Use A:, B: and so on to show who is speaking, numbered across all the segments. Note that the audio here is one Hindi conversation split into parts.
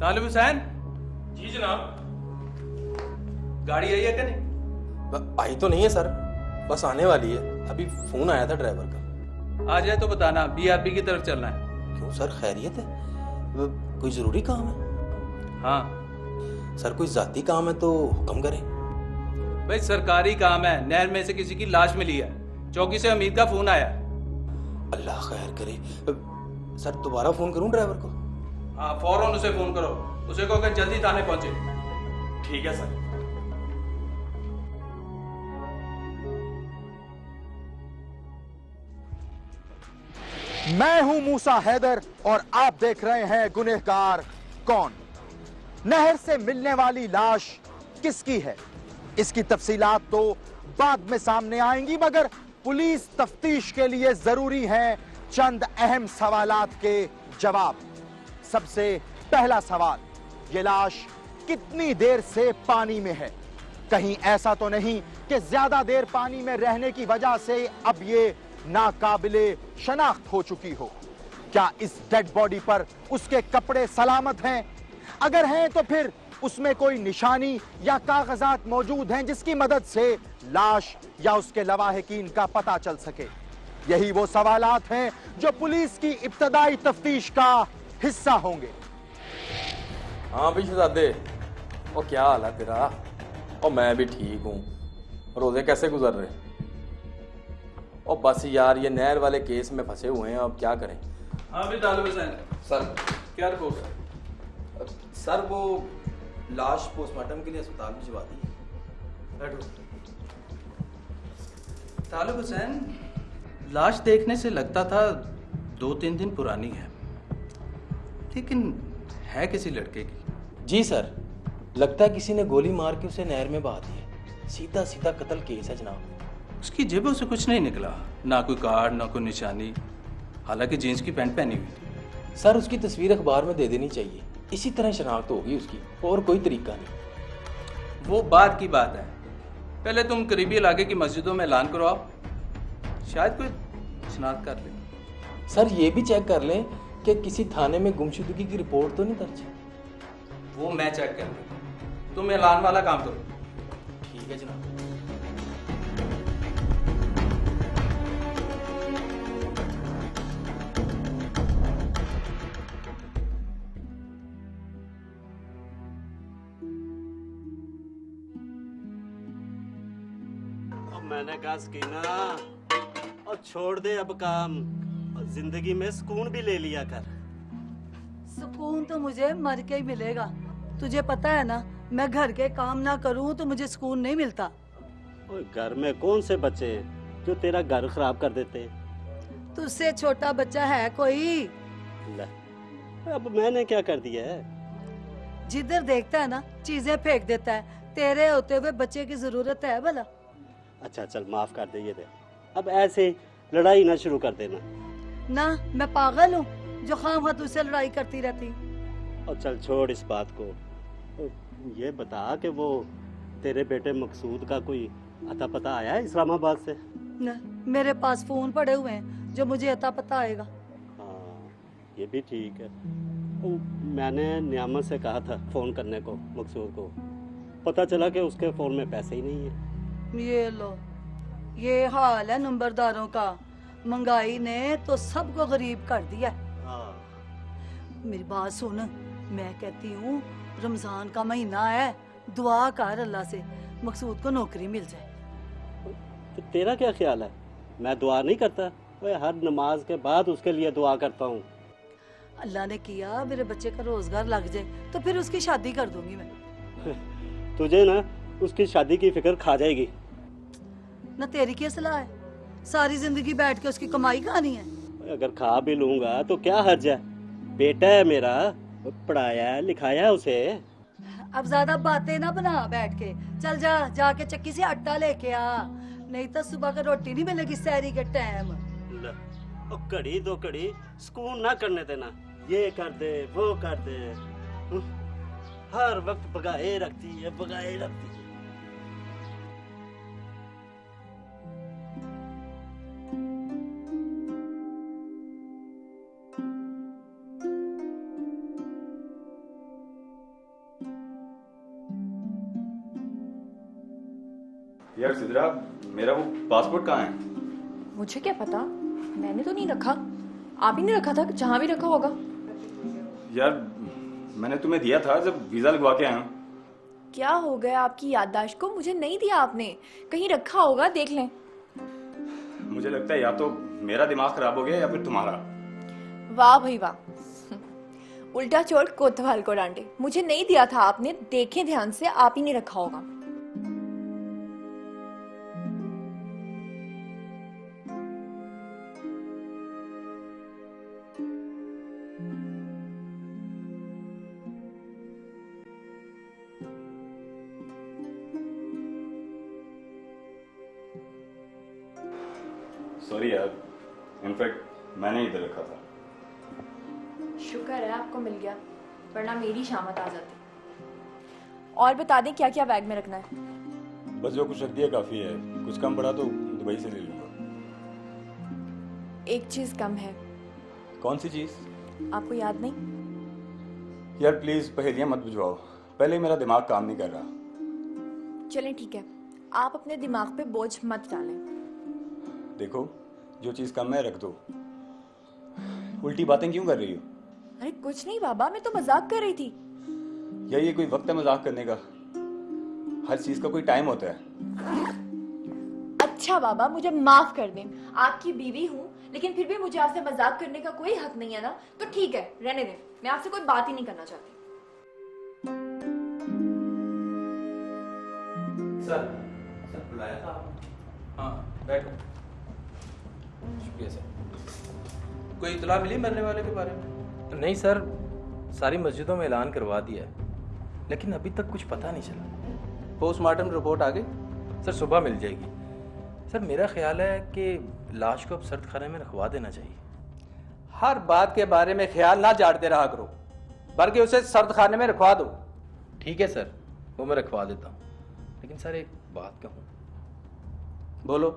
A: तालिब हुसैन,
B: जी जनाब।
A: गाड़ी आई है कि नहीं?
C: आई तो नहीं है सर, बस आने वाली है। अभी फोन आया था ड्राइवर का।
A: आ जाए तो बताना, बीआरपी की तरफ चलना है।
C: क्यों सर, खैरियत है? कोई जरूरी काम है?
A: हाँ
C: सर कोई जाती काम है तो हुक्म करें।
A: भाई, सरकारी काम है। नहर में से किसी की लाश मिली है, चौकी से हमीद का फोन आया।
C: अल्लाह खैर करे। सर दोबारा फोन करूं ड्राइवर को?
A: हाँ, फौरन उसे फोन करो, उसे कहो कि जल्दी थाने पहुंचे।
B: ठीक है सर।
D: मैं हूं मूसा हैदर और आप देख रहे हैं गुनहगार कौन। नहर से मिलने वाली लाश किसकी है, इसकी तफसीलात तो बाद में सामने आएंगी, मगर पुलिस तफ्तीश के लिए जरूरी हैं चंद अहम सवालात के जवाब। सबसे पहला सवाल, ये लाश कितनी देर से पानी में है? कहीं ऐसा तो नहीं कि ज्यादा देर पानी में रहने की वजह से अब ये नाकाबिले शनाख्त हो चुकी हो? क्या इस डेड बॉडी पर उसके कपड़े सलामत हैं? अगर हैं तो फिर उसमें कोई निशानी या कागजात मौजूद हैं जिसकी मदद से लाश या उसके लवाहिकीन का पता चल सके? यही वो सवालात हैं जो पुलिस की इब्तदाई तफ्तीश का हिस्सा होंगे।
C: हाँ भी शहजादे, और क्या हाल है तेरा? और मैं भी ठीक हूँ। रोजे कैसे गुजर रहे? और बस यार, ये नहर वाले केस में फंसे हुए हैं, अब क्या करें?
A: हाँ भी तालिब हुसैन,
C: सर
A: क्या रिपोर्ट है?
C: सर वो लाश पोस्टमार्टम के लिए अस्पताल भिजवा दी है।
A: बैठो। तालिब हुसैन, लाश देखने से लगता था 2-3 दिन पुरानी है, लेकिन है किसी लड़के की।
C: जी सर, लगता है किसी ने गोली मार के उसे नहर में बहा दिया। सीधा सीधा कत्ल केस है जनाब।
A: उसकी जेबों से कुछ नहीं निकला, ना कोई कार्ड ना कोई निशानी, हालांकि जीन्स की पैंट पहनी हुई थी।
C: सर उसकी तस्वीर अखबार में दे देनी चाहिए, इसी तरह शनाख्त होगी उसकी, और कोई तरीका नहीं।
A: वो बाद की बात है, पहले तुम करीबी इलाके की मस्जिदों में ऐलान करवाओ, शायद कोई शनाख्त कर ले।
C: सर ये भी चेक कर लें कि किसी थाने में गुमशुदगी की रिपोर्ट तो नहीं दर्ज है।
A: वो मैं चेक कर लूंगा, तुम ऐलान वाला काम करो।
C: ठीक है जनाब।
E: मैंने कहा स्कीना, और छोड़ दे अब काम, और जिंदगी में सुकून भी ले लिया कर।
F: सुकून तो मुझे मर के ही मिलेगा। तुझे पता है ना, मैं घर के काम ना करूं तो मुझे सुकून नहीं मिलता।
E: और घर में कौन से बच्चे हैं जो तेरा घर खराब कर देते हैं?
F: तुझसे छोटा बच्चा है कोई?
E: ले, अब मैंने क्या कर दिया है?
F: जिधर देखता है ना चीजें फेंक देता है। तेरे होते हुए बच्चे की जरूरत है भला?
E: अच्छा चल माफ कर दे, ये दे। अब ऐसे लड़ाई ना शुरू कर देना।
F: ना, मैं पागल हूँ जो खामखा तुझसे लड़ाई करती रहती।
E: और चल छोड़ इस बात को। ये बता कि वो तेरे बेटे मकसूद का कोई अता पता आया है इस्लामाबाद से?
F: न, मेरे पास फोन पड़े हुए हैं जो मुझे अता पता आएगा।
E: हाँ ये भी ठीक है। तो मैंने नियामत से कहा था फोन करने को मकसूद को, पता चला कि उसके फोन में पैसे ही नहीं है।
F: ये लो, ये हाल है नंबरदारों का। महंगाई ने तो सबको गरीब कर दिया। मेरी बात सुन, मैं कहती हूँ रमजान का महीना है, दुआ कर अल्लाह से मकसूद को नौकरी मिल जाए।
E: तो तेरा क्या ख्याल है? मैं दुआ नहीं करता, मैं हर नमाज के बाद उसके लिए दुआ करता हूँ।
F: अल्लाह ने किया मेरे बच्चे का रोजगार लग जाए तो फिर उसकी शादी कर दूंगी मैं।
E: तुझे ना उसकी शादी की फिक्र खा जाएगी।
F: ना तेरी क्या सलाह है? सारी जिंदगी बैठ के उसकी कमाई खानी है?
E: अगर खा भी लूंगा तो क्या हर्ज है? बेटा है मेरा, पढ़ाया लिखाया है उसे।
F: अब ज्यादा बातें ना बना बैठ के, चल जा, जाके चक्की से आटा लेके आ, नहीं तो सुबह का रोटी नहीं मिलेगी सहरी के टाइम।
E: कड़ी दो कड़ी सुकून ना करने देना, ये कर दे वो कर दे, हर वक्त भगाए रखती है, भगाए रखती है।
G: यार सिद्रा, मेरा वो पासपोर्ट कहाँ है?
H: मुझे क्या पता, मैंने तो नहीं रखा। आप ही ने रखा था, जहाँ भी रखा होगा।
G: यार मैंने तुम्हें दिया था जब वीजा लगवा के आया हूँ।
H: क्या हो गया आपकी याददाश्त को? मुझे नहीं दिया आपने, कहीं रखा होगा, देख लें।
G: मुझे लगता है या तो मेरा दिमाग खराब हो गया या फिर तुम्हारा।
H: वाह भाई वाह, उल्टा चोट कोतवाल को डांटे। मुझे नहीं दिया था आपने, देखें ध्यान से, आप ही ने रखा होगा।
G: सॉरी यार, इनफैक्ट मैंने इधर रखा था।
H: शुक्र है आपको मिल गया, वरना मेरी शामत आ जाती। और बता दें क्या क्या बैग में रखना है?
G: बस जो कुछ रख दिया काफी है, कुछ कम पड़ा तो दुबई से ले लूंगा।
H: एक चीज कम है।
G: कौन सी चीज?
H: आपको याद नहीं?
G: यार प्लीज पहेलियां मत बुझवाओ, पहले ही मेरा दिमाग काम नहीं कर रहा।
H: चलें ठीक है, आप अपने दिमाग पे बोझ मत डालें।
G: देखो, जो चीज कम है रख दो। उल्टी बातें क्यों कर रही हो?
H: अरे कुछ नहीं बाबा, मैं तो मजाक कर रही थी।
G: या ये कोई वक्त है मजाक करने का? हर चीज का कोई टाइम होता है।
H: अच्छा बाबा, मुझे माफ कर दें, आपकी बीवी हूँ, लेकिन फिर भी मुझे आपसे मजाक करने का कोई हक नहीं है ना। तो ठीक है, रहने दें, मैं आपसे कोई बात ही नहीं करना चाहती।
A: सर बुलाया था आपने? हाँ बैठो। शुक्रिया सर। कोई इतला मिली मरने वाले के बारे में?
C: नहीं सर, सारी मस्जिदों में ऐलान करवा दिया है, लेकिन अभी तक कुछ पता नहीं चला।
A: पोस्टमार्टम रिपोर्ट आ गई?
C: सर सुबह मिल जाएगी। सर मेरा ख्याल है कि लाश को अब सर्द खाने में रखवा देना चाहिए।
A: हर बात के बारे में ख्याल ना जाड़ते रहा करो, बल्कि उसे सर्द खाने में रखवा दो।
C: ठीक है सर, वो मैं रखवा देता हूँ, लेकिन सर एक बात कहूँ।
A: बोलो।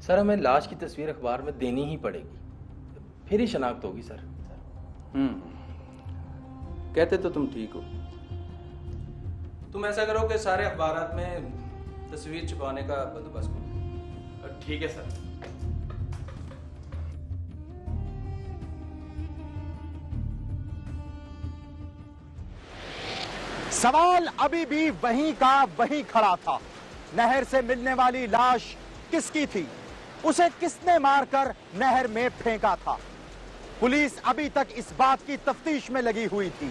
C: सर हमें लाश की तस्वीर अखबार में देनी ही पड़ेगी, फिर ही शनाख्त होगी सर।
A: कहते तो तुम ठीक हो। तुम ऐसा करो कि सारे अखबारात में तस्वीर छुपाने का बंदोबस्त करो।
B: ठीक है सर।
D: सवाल अभी भी वहीं का वहीं खड़ा था। नहर से मिलने वाली लाश किसकी थी? उसे किसने मारकर नहर में फेंका था? पुलिस अभी तक इस बात की तफ्तीश में लगी हुई थी।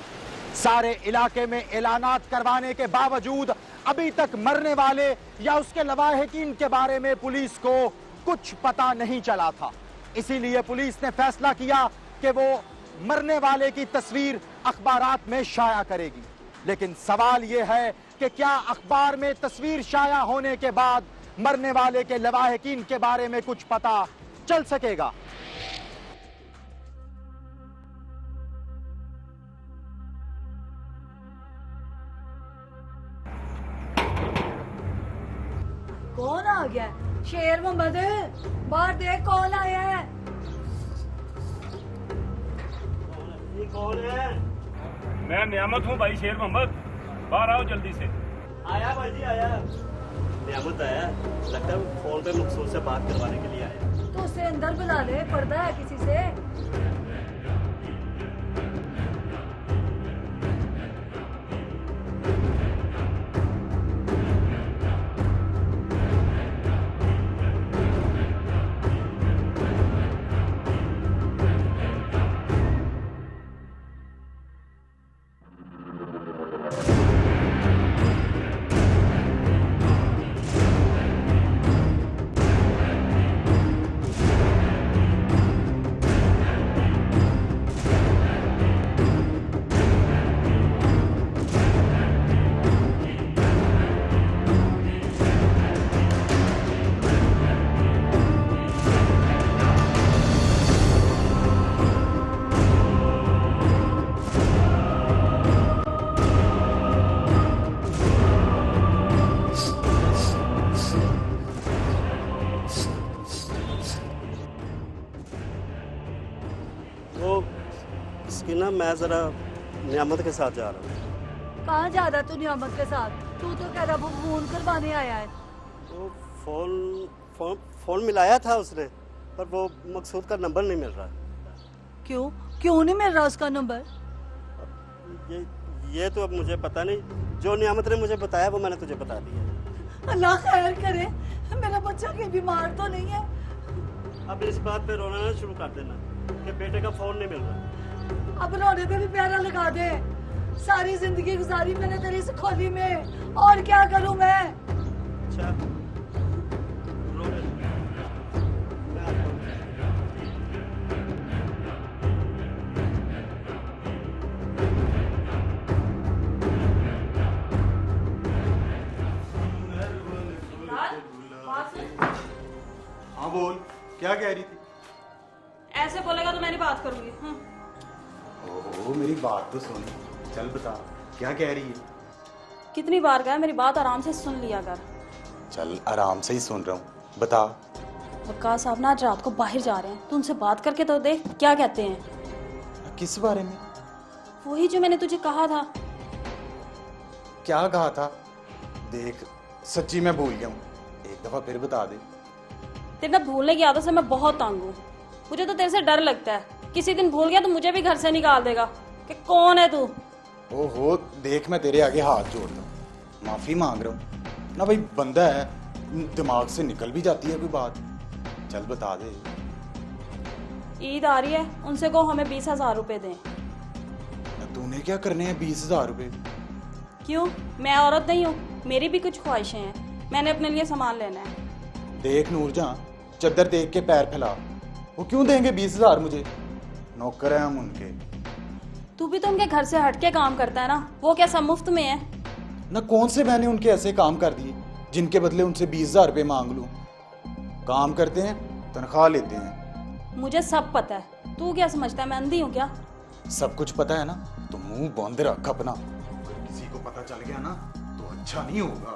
D: सारे इलाके में ऐलानात करवाने के बावजूद अभी तक मरने वाले या उसके लवाहिकीन के बारे में पुलिस को कुछ पता नहीं चला था। इसीलिए पुलिस ने फैसला किया कि वो मरने वाले की तस्वीर अखबारात में शाया करेगी। लेकिन सवाल यह है कि क्या अखबार में तस्वीर शाया होने के बाद मरने वाले के लवाहिकीन के बारे में कुछ पता चल सकेगा?
F: कौन आ गया? शेर मोहम्मद, बाहर देख कौन आया है।
E: ये कौन है?
B: मैं नियामत हूँ भाई शेर मोहम्मद, बाहर आओ जल्दी से।
E: आया भाई आया। नियामत आया, लगता है फोन पे मकसूद से बात करवाने के लिए आया।
F: तो उसे अंदर बुला ले, पर्दा है किसी से।
E: इसकी ना मैं जरा नियामत के साथ जा रहा हूँ।
F: कहाँ जा रहा तू नियामत के साथ? तू तो कह रहा वो फोन करवाने आया है।
E: फोन मिलाया था उसने, पर वो मकसूद का नंबर नहीं मिल रहा।
F: क्यों नहीं मिल रहा उसका नंबर?
E: ये तो अब मुझे पता नहीं, जो नियामत ने मुझे बताया वो मैंने तुझे बता दिया।
F: अल्लाह खैर करे, मेरा बच्चा कहीं बीमार तो नहीं है?
E: अब इस बात पे रोना ना शुरू कर देना कि बेटे का फोन नहीं मिल रहा।
F: अब रोने पे भी प्यारा लगा दे। सारी जिंदगी गुजारी मैंने तेरी इस खोली में, और क्या करूं मैं?
E: अच्छा रो ले। मैं आता हूं।
I: हाँ बोल, क्या कह रही थी?
J: ऐसे बोलेगा तो मैं नहीं बात करूंगी।
I: ओहो, मेरी बात तो सुन। चल बता, क्या कह रही है?
J: कितनी बार कहा, मेरी बात आराम से सुन लिया कर।
I: चल आराम से ही सुन रहा हूँ, बता।
J: वक्कास साहब ना आज रात को बाहर जा रहे हैं, तो उनसे बात करके तो देख क्या कहते हैं।
I: किस बारे में?
J: वही जो मैंने तुझे कहा था।
I: क्या कहा था? देख, सच्ची मैं भूल गया हूँ, एक दफा फिर बता दे।
J: तेरे ना भूलने की आदत से मैं बहुत तंग हूँ। मुझे तो तेरे से डर लगता है, किसी दिन भूल गया तो मुझे भी घर से निकाल देगा कि कौन है तू।
I: ओहो, देख मैं तेरे आगे हाथ जोड़ता हूँ, माफी मांग रहा हूँ ना भाई, बंदा है, दिमाग से निकल भी जाती है कोई बात। चल बता दे।
J: ईद आ रही है, उनसे कहो हमें 20,000 रुपए दें।
I: तूने क्या करने हैं 20,000 रुपए?
J: क्यों, मैं औरत नहीं हूँ? मेरी भी कुछ ख्वाहिशें हैं, मैंने अपने लिए सामान लेना है।
I: देख नूरजहां, चद्दर देख के पैर फैला, वो क्यों देंगे 20,000 मुझे? नौकर हैं हम उनके।
J: तू भी तो उनके घर से हटके काम करता है ना, वो क्या सब मुफ्त में है?
I: ना कौन से मैंने उनके ऐसे काम कर दिए जिनके बदले उनसे 20,000 रुपए मांग लूं? काम करते हैं, तनख्वाह लेते हैं।
J: मुझे सब पता है, तू क्या समझता है मैं अंधी हूँ क्या?
I: सब कुछ पता है ना, तो मुंह बंद रख अपना। किसी को पता चल गया ना तो अच्छा नहीं होगा।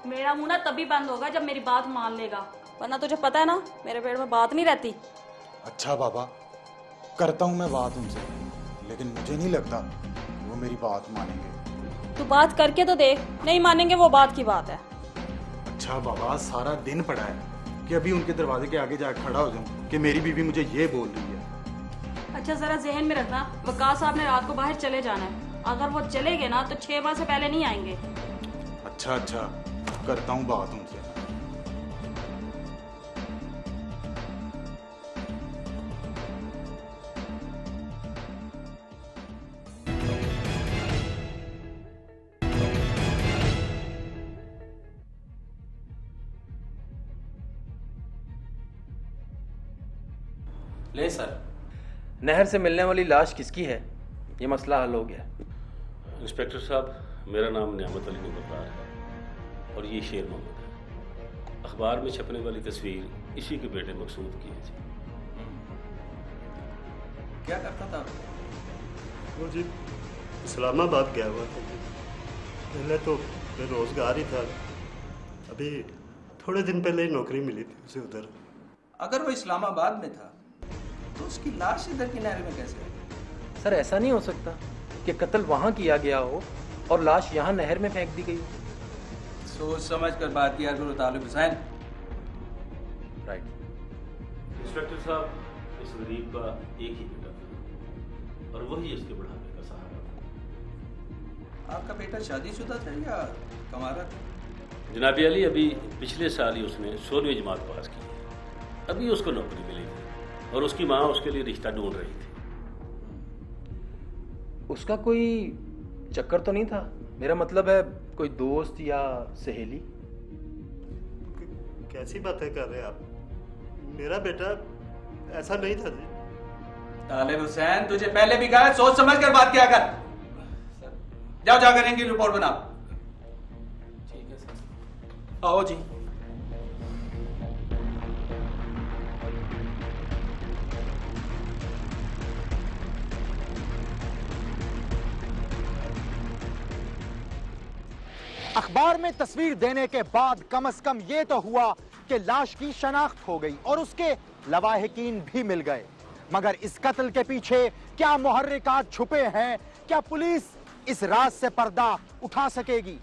J: मेरा मुंह ना तभी बंद होगा जब मेरी बात मान लेगा, वरना तुझे पता है ना मेरे पेट में बात नहीं रहती।
I: अच्छा बाबा, करता हूँ मैं बात उनसे, लेकिन मुझे नहीं लगता वो मेरी बात मानेंगे।
J: तू बात करके तो देख, नहीं मानेंगे वो बात की बात है।
I: अच्छा बाबा, सारा दिन पड़ा है कि अभी उनके दरवाजे के आगे जाकर खड़ा हो जाऊं कि मेरी बीवी मुझे ये बोल रही है।
J: अच्छा जरा जहन में रखना, वकास साहब ने रात को बाहर चले जाना है, अगर वो चले गए ना तो 6 बजे से पहले नहीं आएंगे।
I: अच्छा अच्छा, करता हूँ बात उनसे।
A: ले सर, नहर से मिलने वाली लाश किसकी है? ये मसला हल हो गया।
B: इंस्पेक्टर साहब, मेरा नाम नियामत अली नंबरदार है और ये शेर मोहम्मद है। अखबार में छपने वाली तस्वीर इसी के बेटे मकसूद की है जी।
A: क्या करता था
E: वो जी इस्लामाबाद गया हुआ था। पहले तो बेरोजगार ही था, अभी थोड़े दिन पहले ही नौकरी मिली थी उसे उधर।
A: अगर वो इस्लामाबाद में था तो उसकी लाश इधर की नहर में कैसे आई?
C: सर ऐसा नहीं हो सकता कि कत्ल वहाँ किया गया हो और लाश यहाँ नहर में फेंक दी गई हो।
A: सोच समझ कर बात किया करो तालिब हुसैन।
C: राइट।
B: इंस्पेक्टर साहब, इस गरीब का एक ही बेटा था और वही इसके बुढ़ापे का सहारा था।
A: आपका बेटा शादीशुदा था या कमारा था?
B: जनाबी अली, अभी पिछले साल ही उसने 16वीं जमात पास की है। अभी उसको नौकरी मिली थी और उसकी माँ उसके लिए रिश्ता ढूंढ रही थी।
C: उसका कोई चक्कर तो नहीं था? मेरा मतलब है कोई दोस्त या सहेली?
E: कैसी बातें कर रहे हैं आप? मेरा बेटा ऐसा नहीं था जी।
A: तालिब हुसैन, तुझे पहले भी कहा सोच समझ कर बात किया कर। जाओ जाकर इनकी रिपोर्ट बनाओ।
C: ठीक है सर। आओ जी।
D: अखबार में तस्वीर देने के बाद कम से कम ये तो हुआ कि लाश की शनाख्त हो गई और उसके लवाहिकीन भी मिल गए। मगर इस कत्ल के पीछे क्या मुहर्रिकात छुपे हैं? क्या पुलिस इस राज से पर्दा उठा सकेगी?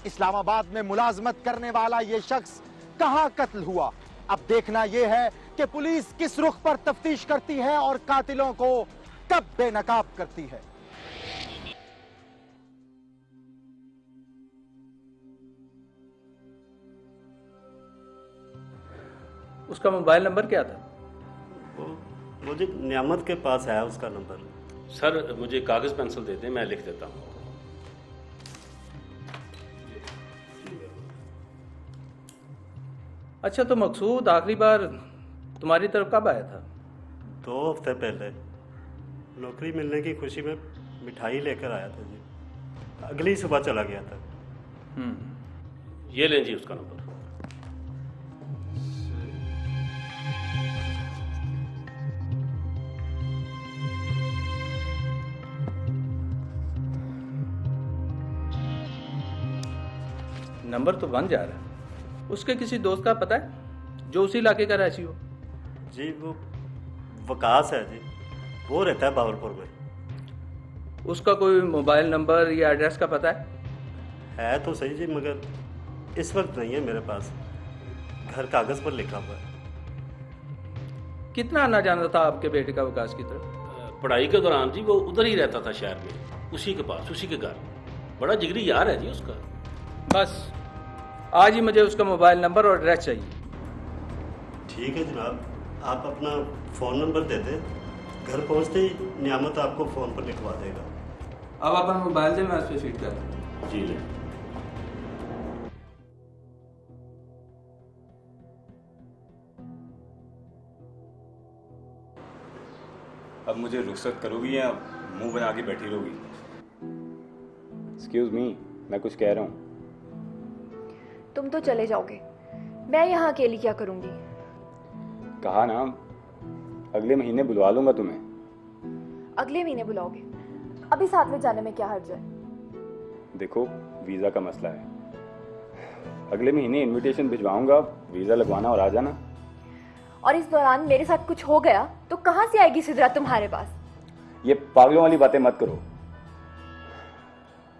D: इस्लामाबाद में मुलाजमत करने वाला ये शख्स कहां कत्ल हुआ। अब देखना यह है कि पुलिस किस रुख पर तफ्तीश करती है और कातिलों को कब बेनकाब करती है।
A: उसका मोबाइल नंबर क्या था?
E: वो जी नियामत के पास है उसका नंबर।
B: सर मुझे कागज पेंसिल दे दें, मैं लिख देता हूँ।
A: अच्छा, तो मकसूद आखिरी बार तुम्हारी तरफ कब आया था?
E: 2 हफ्ते पहले नौकरी मिलने की खुशी में मिठाई लेकर आया था जी, अगली सुबह चला गया था।
B: ये लें जी उसका नंबर।
A: नंबर तो बन जा रहा है। उसके किसी दोस्त का पता है जो उसी इलाके का रहसी हो?
E: जी वो वकास है जी, वो रहता है बावलपुर में।
A: उसका कोई मोबाइल नंबर या एड्रेस का पता
E: है तो सही जी, मगर इस वक्त नहीं है मेरे पास। घर कागज पर लिखा हुआ है।
A: कितना आना जाना था आपके बेटे का वकास की तरफ?
B: पढ़ाई के दौरान जी वो उधर ही रहता था शहर में, उसी के पास, उसी के घर। बड़ा जिगरी यार है जी उसका।
A: बस आज ही मुझे उसका मोबाइल नंबर और एड्रेस चाहिए।
E: ठीक है जनाब, आप अपना फ़ोन नंबर दे दें, घर पहुंचते ही नियामत आपको फ़ोन पर लिखवा देगा।
A: अब अपना मोबाइल दे, मैं उस पर फीड कर दूँ।
B: जी ले।
G: अब मुझे रुखसत करोगी या मुंह बना के बैठी रहोगी? एक्सक्यूज मी, मैं कुछ कह रहा हूँ।
H: तुम तो चले जाओगे, मैं यहाँ अकेली क्या करूंगी?
G: कहा ना, अगले महीने बुलवा लूंगा तुम्हें।
H: अगले महीने बुलाओगे? अभी साथ में जाने में क्या हर्ज है?
G: देखो वीज़ा का मसला है, अगले महीने इनविटेशन भिजवाऊंगा, वीज़ा लगवाना और आ जाना।
H: और इस दौरान मेरे साथ कुछ हो गया तो कहाँ से आएगी सिदरा तुम्हारे पास?
G: ये पागलों वाली बातें मत करो।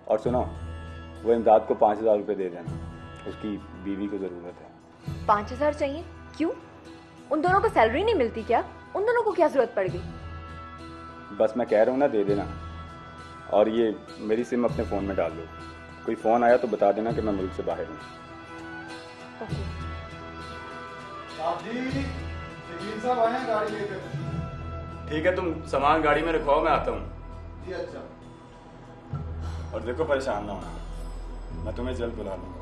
G: और सुनो, वो इमदाद को 5,000 रुपये दे देना, उसकी बीवी को ज़रूरत है।
H: 5,000 चाहिए? क्यों? उन दोनों को सैलरी नहीं मिलती क्या? उन दोनों को क्या जरूरत पड़ गई?
G: बस मैं कह रहा हूँ ना, दे देना। और ये मेरी सिम अपने फ़ोन में डाल दो, कोई फ़ोन आया तो बता देना कि मैं मुल्क से बाहर हूँ।
I: साहब आए हैं गाड़ी लेकर।
G: ठीक है, तुम सामान गाड़ी में रखवाओ, मैं आता हूँ।
I: जी अच्छा।
G: और देखो परेशान ना होना, मैं तुम्हें जल्द बुला लूँगा।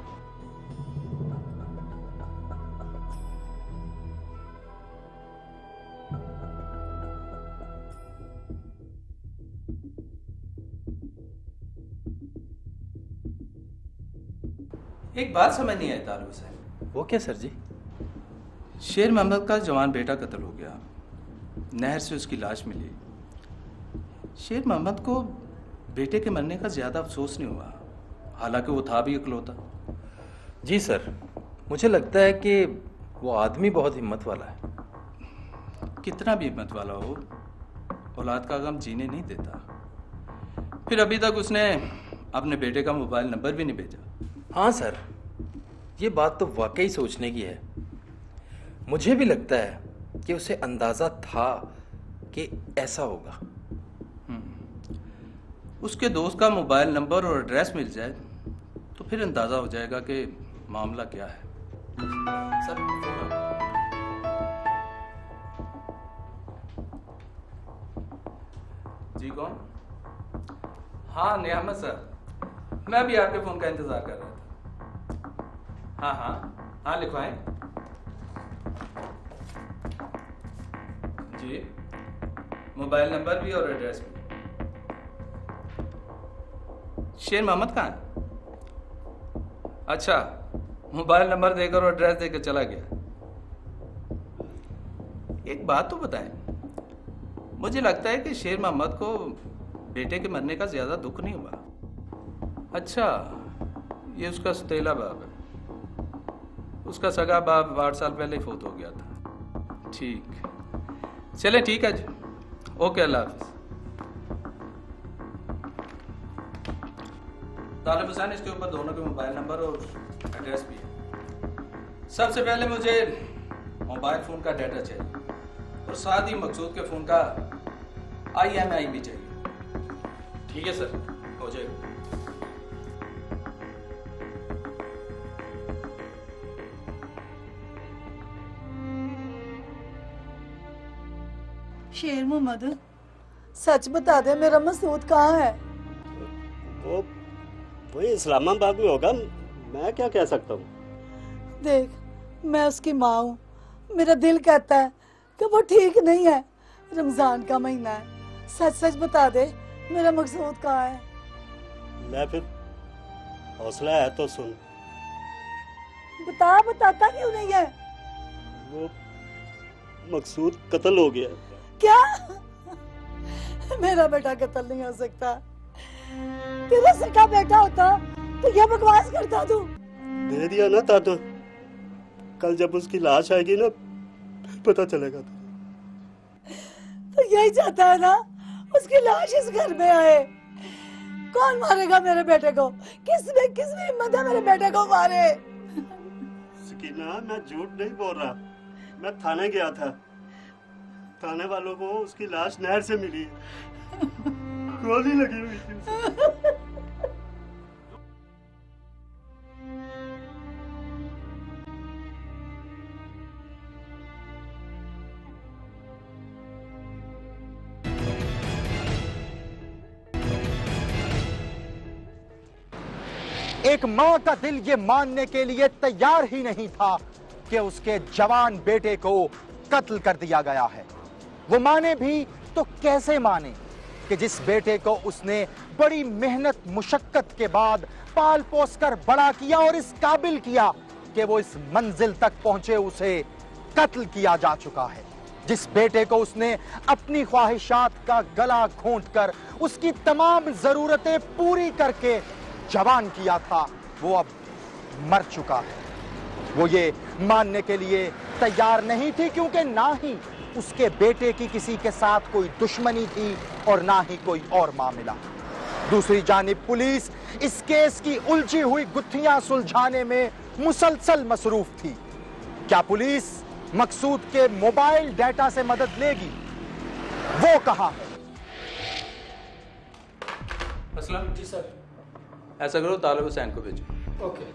A: एक बात समझ नहीं आई तालुब साहब।
C: वो क्या सर जी?
A: शेर मोहम्मद का जवान बेटा कत्ल हो गया, नहर से उसकी लाश मिली। शेर मोहम्मद को बेटे के मरने का ज्यादा अफसोस नहीं हुआ, हालांकि वो था भी इकलौता।
C: जी सर, मुझे लगता है कि वो आदमी बहुत हिम्मत वाला है।
A: कितना भी हिम्मत वाला हो, औलाद का गम जीने नहीं देता। फिर अभी तक उसने अपने बेटे का मोबाइल नंबर भी नहीं भेजा।
C: हाँ सर, ये बात तो वाकई सोचने की है। मुझे भी लगता है कि उसे अंदाजा था कि ऐसा होगा।
A: उसके दोस्त का मोबाइल नंबर और एड्रेस मिल जाए तो फिर अंदाजा हो जाएगा कि मामला क्या है।
C: सर फोन आ।
A: जी कौन? हाँ नियामत सर, मैं भी आपके फोन का इंतजार कर रहा था। हाँ हाँ हाँ लिखवाएं। जी, मोबाइल नंबर भी और एड्रेस भी। शेर मोहम्मद कहाँ है? अच्छा, मोबाइल नंबर देकर और एड्रेस देकर चला गया। एक बात तो बताएं, मुझे लगता है कि शेर मोहम्मद को बेटे के मरने का ज्यादा दुख नहीं हुआ। अच्छा, ये उसका सतीला बाप है। उसका सगा बाप 8 साल पहले ही फौत हो गया था। ठीक, चले ठीक है जी, ओके, अल्लाह हाफिज। तालिब हुसैन, इसके ऊपर दोनों के मोबाइल नंबर और एड्रेस भी है। सबसे पहले मुझे मोबाइल फोन का डाटा चाहिए और साथ ही मकसूद के फोन का IMEI भी चाहिए।
C: ठीक है सर, हो जाएगा।
F: शेर मोहम्मद, सच बता दे, मेरा मसूद कहाँ है?
E: वो इस्लामाबाद में होगा, मैं क्या कह सकता हूँ।
F: देख, मैं उसकी माँ हूँ, मेरा दिल कहता है कि वो ठीक नहीं है। रमजान का महीना है, सच सच बता दे, मेरा मकसूद कहाँ है?
E: ले फिर, हौसला है तो सुन।
F: बताता क्यों नहीं है?
E: वो मकसूद कत्ल हो गया।
F: क्या? मेरा बेटा कत्ल नहीं हो सकता। तेरा सगा बेटा होता तो क्या बकवास करता तू?
E: दे दिया ना तातो, कल जब उसकी लाश आएगी ना पता चलेगा।
F: तो यही चाहता है ना, उसकी लाश इस घर में आए। कौन मारेगा मेरे बेटे को? किसने हिम्मत है मेरे बेटे को मारे?
E: सकीना, मैं झूठ नहीं बोल रहा, मैं थाने गया था। थाने वालों को उसकी लाश नहर से मिली है। गोली लगी हुई थी उसे।
D: एक मां का दिल ये मानने के लिए तैयार ही नहीं था कि उसके जवान बेटे को कत्ल कर दिया गया है। वो माने भी तो कैसे माने कि जिस बेटे को उसने बड़ी मेहनत मुशक्कत के बाद पाल पोस कर बड़ा किया और इस काबिल किया कि वो इस मंजिल तक पहुंचे, उसे कत्ल किया जा चुका है। जिस बेटे को उसने अपनी ख्वाहिशात का गला घोंट कर उसकी तमाम जरूरतें पूरी करके जवान किया था, वो अब मर चुका है। वो ये मानने के लिए तैयार नहीं थी क्योंकि ना ही उसके बेटे की किसी के साथ कोई दुश्मनी थी और ना ही कोई और मामला। दूसरी जानिब पुलिस इस केस की उलझी हुई गुत्थियां सुलझाने में मुसलसल मसरूफ थी। क्या पुलिस मकसूद के मोबाइल डेटा से मदद लेगी? वो कहां है?
A: असलम जी सर, ऐसा करो तालिब हुसैन को भेजो।
C: ओके।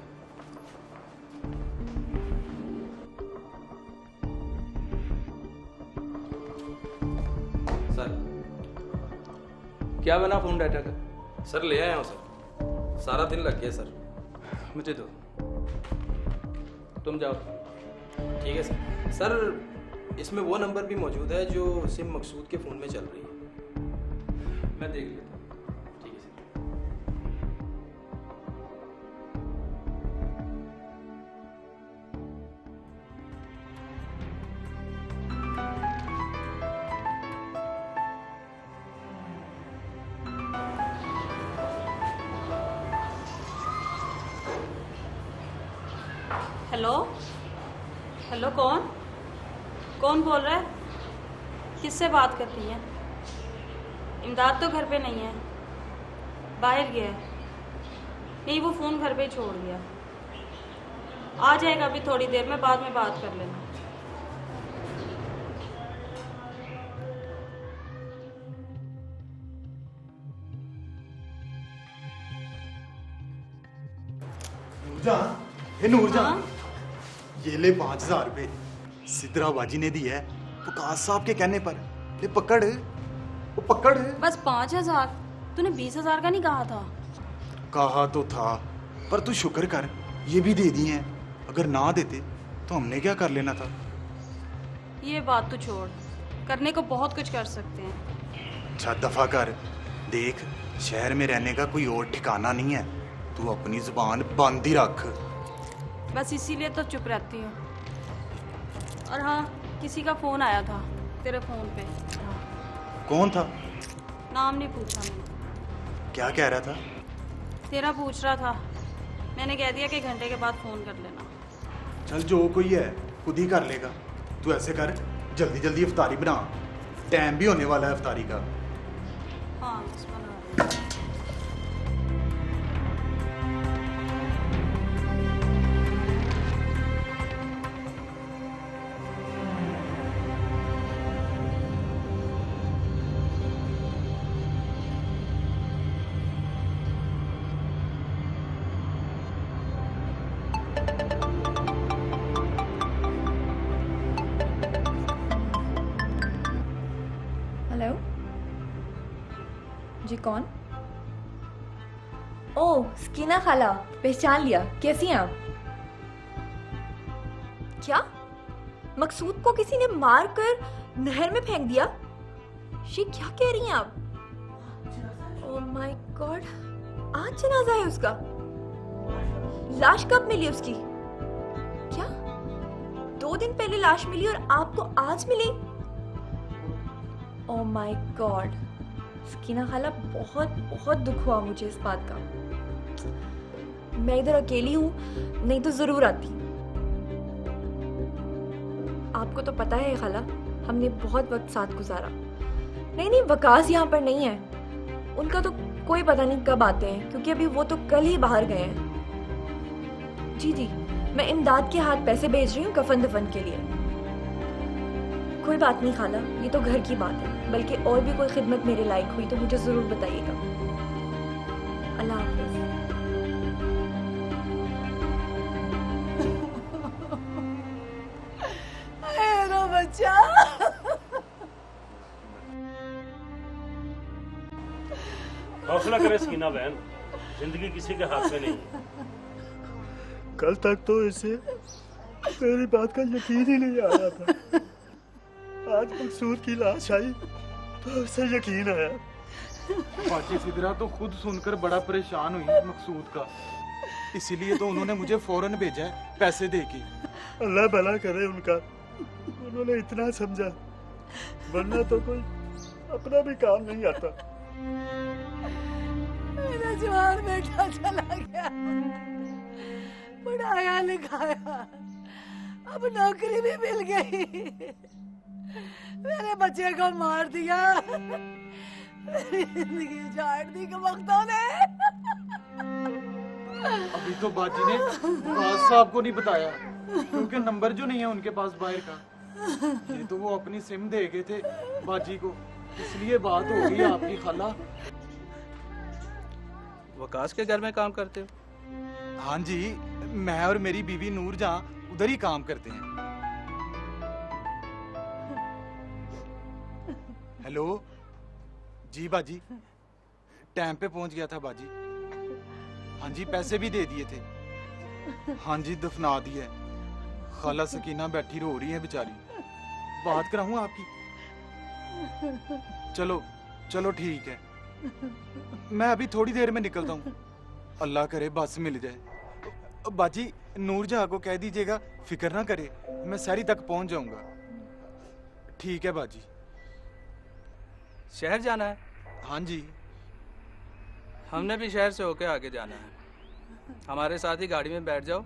A: सर, क्या बना फोन डाटा का?
C: सर ले आया हूँ सर, सारा दिन लग गया सर।
A: मुझे दो, तुम जाओ।
C: ठीक है सर। सर इसमें वो नंबर भी मौजूद है जो सिम मकसूद के फ़ोन में चल रही है।
A: मैं देख लेता हूँ।
C: ठीक है सर।
J: हेलो हेलो, कौन बोल रहा है? किससे बात कर रही है? इमदाद तो घर पे नहीं है, बाहर गया है। नहीं, वो फ़ोन घर पे ही छोड़ गया। आ जाएगा अभी थोड़ी देर में, बाद में बात कर लेना।
I: नूरजहां, हे नूरजहां,
J: हाँ?
I: ये ले 5000 रुपए सिद्रा बाजी ने दी है वकास साहब के कहने पर। ले पकड़, वो पकड़।
J: बस 5000? तूने 20,000 का नहीं कहा था?
I: कहा तो था, पर तू शुक्र कर ये भी दे दी हैं। अगर ना देते तो हमने क्या कर लेना था।
J: ये बात तो छोड़, करने को बहुत कुछ कर सकते हैं।
I: अच्छा दफा कर। देख, शहर में रहने का कोई और ठिकाना नहीं है, तू अपनी जुबान बंद ही रख।
J: बस इसीलिए तो चुप रहती हूँ। और हाँ, किसी का फ़ोन आया था तेरे फ़ोन पे।
I: कौन था?
J: नाम नहीं पूछा मैंने।
I: क्या कह रहा था?
J: तेरा पूछ रहा था। मैंने कह दिया कि घंटे के बाद फ़ोन कर लेना।
I: चल जो कोई है खुद ही कर लेगा। तू ऐसे कर, जल्दी जल्दी इफ्तारी बना, टाइम भी होने वाला है इफ्तारी का।
J: हाँ बस बना रही हूँ।
H: जी कौन? ओह सकीना खाला, पहचान लिया। कैसी हैं आप? क्या मकसूद को किसी ने मार कर नहर में फेंक दिया? ये क्या कह रही हैं आप? ओह माय गॉड, आज जनाजा है उसका? लाश कब मिली उसकी? क्या 2 दिन पहले लाश मिली और आपको आज मिली? ओह माय गॉड सकीना खाला, बहुत बहुत दुख हुआ मुझे इस बात का। मैं इधर अकेली हूँ, नहीं तो जरूर आती। आपको तो पता है खाला, हमने बहुत वक्त साथ गुजारा। नहीं वकास यहाँ पर नहीं है, उनका तो कोई पता नहीं कब आते हैं, क्योंकि अभी वो तो कल ही बाहर गए हैं। जी मैं इमदाद के हाथ पैसे भेज रही हूँ कफन दफन के लिए। कोई बात नहीं खाला, ये तो घर की बात है, बल्कि और भी कोई खिदमत मेरे लायक हुई तो मुझे जरूर बताइएगा। अल्लाह हाफिज।
F: मेरा बच्चा।
B: हौसला करे सकीना बहन, जिंदगी किसी के हाथ में नहीं है।
E: कल तक तो इसे मेरी बात का यकीन ही नहीं आ रहा था। आज मकसूद की लाश आई तो उसे यकीन आया।
I: बाकी सिदरा तो खुद सुनकर बड़ा परेशान हुई मकसूद का, इसीलिए तो उन्होंने मुझे फौरन भेजा है पैसे देके।
E: अल्लाह भला करे उनका, उन्होंने इतना समझा, वरना तो कोई अपना भी काम नहीं आता।
F: मेरा जवान बेटा चला गया, पढ़ाया लिखाया, अब नौकरी भी मिल गई। मेरे बच्चे को मार दिया, मेरी जिंदगी उजाड़ दी कमख्तों ने।
I: अभी तो बाजी ने बाज साहब को नहीं बताया, क्योंकि नंबर जो नहीं है उनके पास बाहर का। ये तो वो अपनी सिम दे गए थे बाजी को, इसलिए बात हो गई आपकी खाला।
A: वकास के घर में काम करते हो?
I: हाँ जी, मैं और मेरी बीवी नूर जहाँ उधर ही काम करते हैं। हेलो जी बाजी, टाइम पे पहुंच गया था बाजी। हाँ जी, पैसे भी दे दिए थे। हाँ जी, दफना दिए। खाला सकीना बैठी रो रही है बेचारी, बात कराऊं आपकी? चलो चलो ठीक है, मैं अभी थोड़ी देर में निकलता हूँ। अल्लाह करे बस मिल जाए। बाजी नूर जहाँ को कह दीजिएगा फिक्र ना करे, मैं शहरी तक पहुंच जाऊंगा। ठीक है बाजी।
A: शहर जाना है?
I: हाँ जी।
A: हमने भी शहर से होके आगे जाना है, हमारे साथ ही गाड़ी में बैठ जाओ,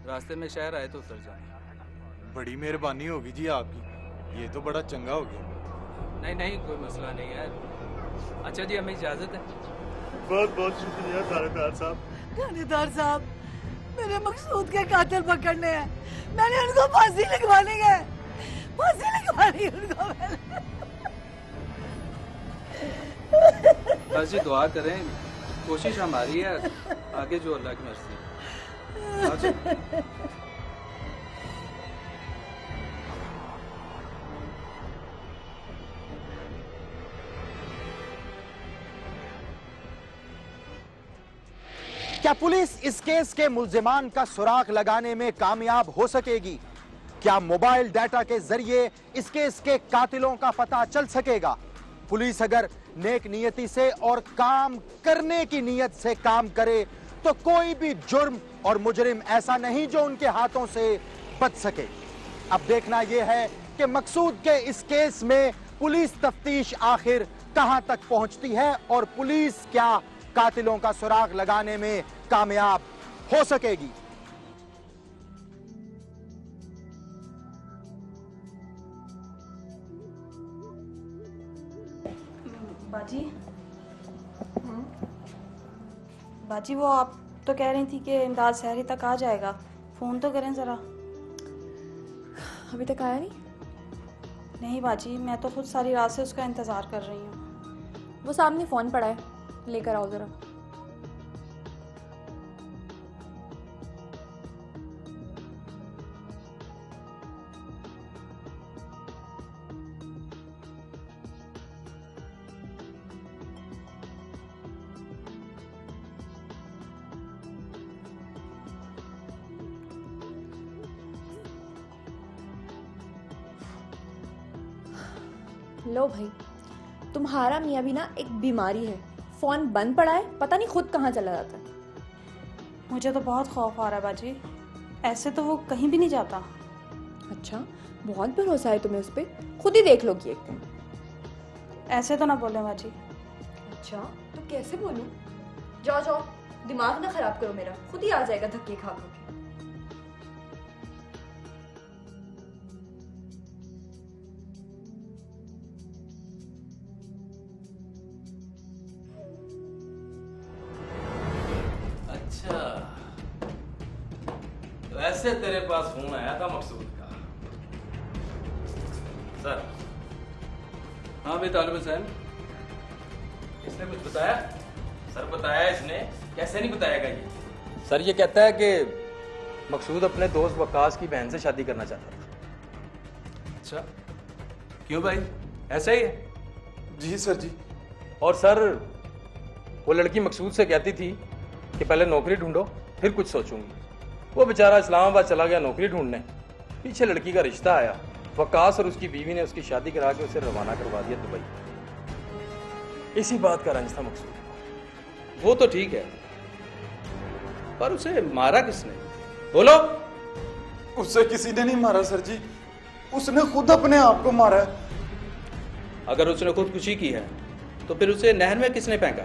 A: रास्ते में शहर आए तो उतर जाओ।
I: बड़ी मेहरबानी होगी जी आपकी, ये तो बड़ा चंगा हो गया।
A: नहीं कोई मसला नहीं है। अच्छा जी, हमें इजाजत है।
E: बहुत बहुत शुक्रिया थानेदार साहब।
F: थानेदार साहब, मेरे मकसूद के कातिल पकड़ने हैं, मैंने उनको फांसी लगवानी है, फांसी लगवानी है उनको मैंने।
A: बस जी दुआ करें, कोशिश हमारी है, आगे जो अल्लाह की मर्जी है। अच्छा।
D: क्या पुलिस इस केस के मुल्जिमान का सुराग लगाने में कामयाब हो सकेगी? क्या मोबाइल डाटा के जरिए इस केस के कातिलों का पता चल सकेगा? पुलिस अगर नेक नियति से और काम करने की नियत से काम करे तो कोई भी जुर्म और मुजरिम ऐसा नहीं जो उनके हाथों से बच सके। अब देखना यह है कि मकसूद के इस केस में पुलिस तफ्तीश आखिर कहां तक पहुंचती है और पुलिस क्या कातिलों का सुराग लगाने में कामयाब हो सकेगी।
J: बाजी, बाजी वो आप तो कह रही थी कि इमदाद शहरी तक आ जाएगा, फोन तो करें जरा।
H: अभी तक आया नहीं?
J: नहीं बाजी, मैं तो खुद सारी रात से उसका इंतजार कर रही हूँ।
H: वो सामने फोन पड़ा है, लेकर आओ जरा। लो भाई, तुम्हारा मियाँ भी ना एक बीमारी है, फोन बंद पड़ा है, पता नहीं खुद कहाँ चला जाता है।
J: मुझे तो बहुत खौफ आ रहा है बाजी, ऐसे तो वो कहीं भी नहीं जाता।
H: अच्छा, बहुत भरोसा है तुम्हें उस पर, खुद ही देख लोगी एक दिन।
J: ऐसे तो ना बोले बाजी।
H: अच्छा, तो कैसे बोलूं? जाओ जाओ, दिमाग ना खराब करो मेरा, खुद ही आ जाएगा धक्के खा खा के।
C: अच्छा, तो ऐसे तेरे पास फोन आया था मकसूद का। सर।
A: हाँ भाई तालिब हुसैन,
C: इसने कुछ बताया? सर बताया इसने, कैसे नहीं बताएगा ये? सर ये कहता है कि मकसूद अपने दोस्त वकास की बहन से शादी करना चाहता था।
A: अच्छा, क्यों भाई, ऐसा ही है?
I: जी सर जी।
C: और सर वो लड़की मकसूद से कहती थी कि पहले नौकरी ढूंढो फिर कुछ सोचूंगी। वो बेचारा इस्लामाबाद चला गया नौकरी ढूंढने, पीछे लड़की का रिश्ता आया, वकास और उसकी बीवी ने उसकी शादी करा के उसे रवाना करवा दिया दुबई। इसी बात का रंज था मकसूद।
A: वो तो ठीक है, पर उसे मारा किसने? बोलो।
I: उससे किसी ने नहीं मारा सर जी, उसने खुद अपने आप को मारा है।
A: अगर उसने खुदकुशी की है तो फिर उसे नहर में किसने फेंका?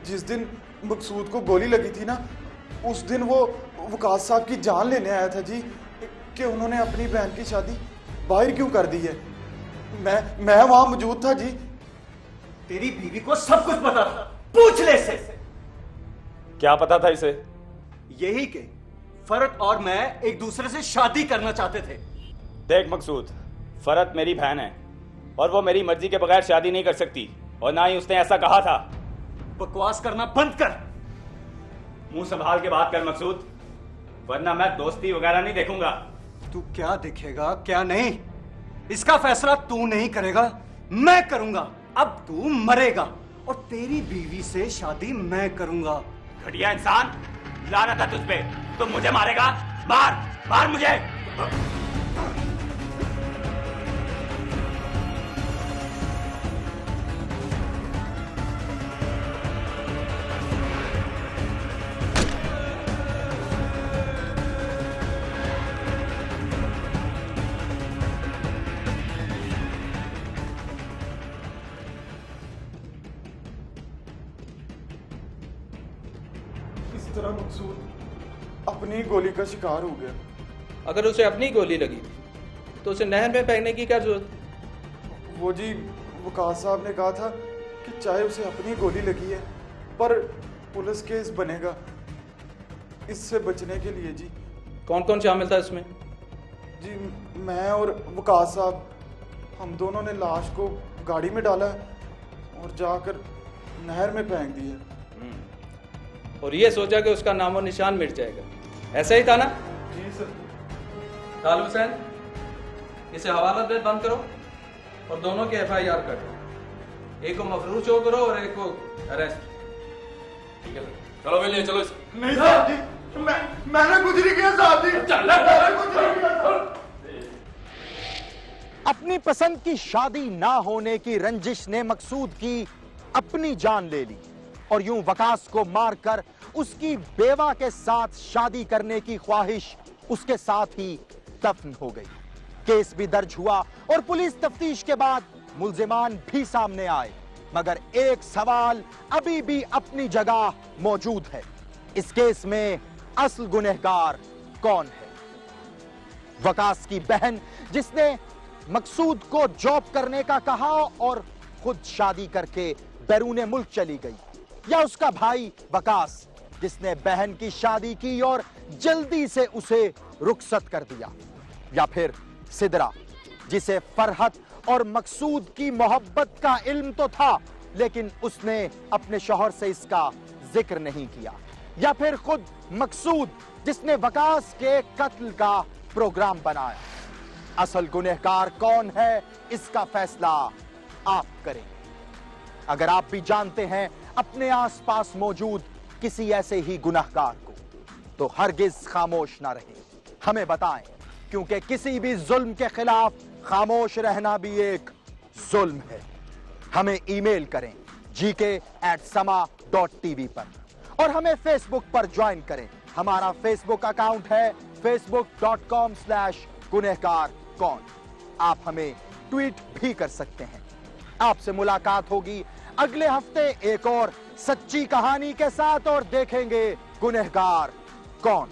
I: जिस दिन मकसूद को गोली लगी थी ना, उस दिन वो वकास साहब की जान लेने आया था जी, कि उन्होंने अपनी बहन की शादी बाहर क्यों कर दी है। मैं वहां मौजूद था जी।
E: तेरी बीवी को सब कुछ पता था, पूछ ले से।
G: क्या पता था इसे?
E: यही कि फरत और मैं एक दूसरे से शादी करना चाहते थे।
G: देख मकसूद, फरत मेरी बहन है और वो मेरी मर्जी के बगैर शादी नहीं कर सकती, और ना ही उसने ऐसा कहा था।
E: बकवास करना बंद कर।
G: मुंह संभाल के बात कर मकसूद, वरना मैं दोस्ती वगैरह नहीं देखूंगा।
E: तू क्या देखेगा क्या नहीं, इसका फैसला तू नहीं करेगा, मैं करूंगा। अब तू मरेगा और तेरी बीवी से शादी मैं करूंगा।
G: घटिया इंसान, लानत है तुझ पे। तुम मुझे मारेगा? मार मार मुझे।
I: तरह मकसूद अपनी गोली का शिकार हो गया।
A: अगर उसे अपनी गोली लगी तो उसे नहर में फेंकने की क्या जरूरत?
I: वो जी वकास साहब ने कहा था कि चाहे उसे अपनी गोली लगी है पर पुलिस केस बनेगा, इससे बचने के लिए जी।
A: कौन कौन शामिल था इसमें?
I: जी मैं और वकास साहब, हम दोनों ने लाश को गाड़ी में डाला और जाकर नहर में फेंक दिया।
A: और ये सोचा कि उसका नामो निशान मिट जाएगा, ऐसा ही था ना?
I: जी सर।
A: तालिब हुसैन, इसे हवाला दे बंद करो और दोनों के FIR कर दो। एक को मफरूज शो करो और एक को अरेस्ट।
C: ठीक है, चलो भाई ले चलो इसे।
I: नहीं साहब जी, मैंने कुछ नहीं किया साहब जी।
D: अपनी पसंद की शादी ना होने की रंजिश ने मकसूद की अपनी जान ले ली और यूं वकास को मारकर उसकी बेवा के साथ शादी करने की ख्वाहिश उसके साथ ही दफन हो गई। केस भी दर्ज हुआ और पुलिस तफ्तीश के बाद मुल्जिमान भी सामने आए, मगर एक सवाल अभी भी अपनी जगह मौजूद है। इस केस में असल गुनहगार कौन है? वकास की बहन जिसने मकसूद को जॉब करने का कहा और खुद शादी करके बैरूने मुल्क चली गई, या उसका भाई वकास जिसने बहन की शादी की और जल्दी से उसे रुखसत कर दिया, या फिर सिदरा जिसे फरहत और मकसूद की मोहब्बत का इल्म तो था लेकिन उसने अपने शौहर से इसका जिक्र नहीं किया, या फिर खुद मकसूद जिसने वकास के कत्ल का प्रोग्राम बनाया। असल गुनहगार कौन है, इसका फैसला आप करें। अगर आप भी जानते हैं अपने आसपास मौजूद किसी ऐसे ही गुनहगार को, तो हरगिज खामोश ना रहें, हमें बताएं, क्योंकि किसी भी जुल्म के खिलाफ खामोश रहना भी एक जुल्म है। हमें ईमेल करें gk@sama.tv पर और हमें फेसबुक पर ज्वाइन करें। हमारा फेसबुक अकाउंट है facebook.com/गुनहगार-कौन। आप हमें ट्वीट भी कर सकते हैं। आपसे मुलाकात होगी अगले हफ्ते एक और सच्ची कहानी के साथ और देखेंगे गुनहगार कौन।